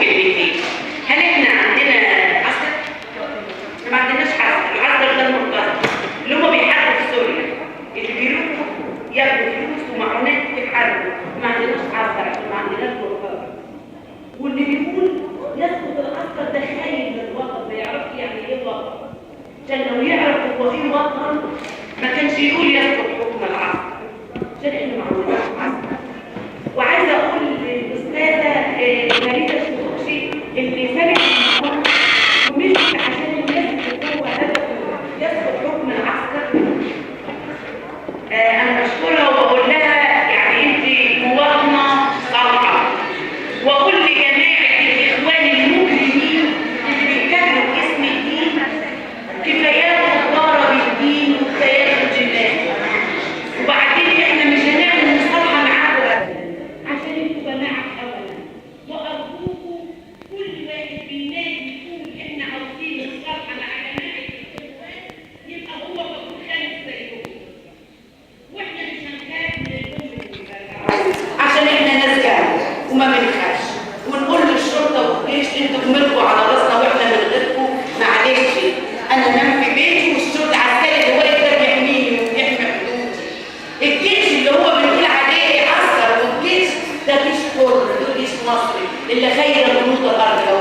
كلمتين. هل احنا عندنا عسكر؟ احنا ما عندناش عسكر، العسكر ده المنتظر اللي هم بيحاربوا في سوريا، اللي بيروحوا ياخدوا فلوس ومعونات ويحاربوا. ما عندناش عسكر عشان ما عندناش مرتضى. واللي بيقول يسقط العسكر ده خاين للوطن، ما يعرفش يعني ايه وطن. عشان لو يعرف هو ايه وطن ما كانش يقول يسقط حكم العسكر. عشان احنا ما عندناش عسكر. وعايزه اقول للاستاذه فريده الشيخوخشي اللي سمعت الموضوع ومشيت عشان الناس اللي هو هدفه يسقط حكم العسكر. انا بشكرها وبقول لها يعني انت مواطنه صالحه. واقول لجماعه الاخوان المجرمين اللي بيتكلموا باسم الدين كفايات ضرب الدين وكفايات الجنات. وبعدين احنا مش هنعمل مصالحه معاكم ابدا عشان انتوا جماعه اولا. وارجوكم كل واحد بينادي يقول احنا عاوزين مصالحه مع جماعه الاخوان يبقى هو بقول خالد زيهم. واحنا مش هنخاف من الام عشان احنا ناس جامده وما بنخافش. ونقول للشرطه والجيش انتوا كملكوا على راسنا واحنا من غيركم معلش. انا انام في بيتي والشرطه عسكري اللي واقف ده بيحميني وبيحمي حدودي. الجيش اللي هو بنقول عليه عسكر والجيش ده جيش حر، ده جيش مصري اللي خير جنود الارض لو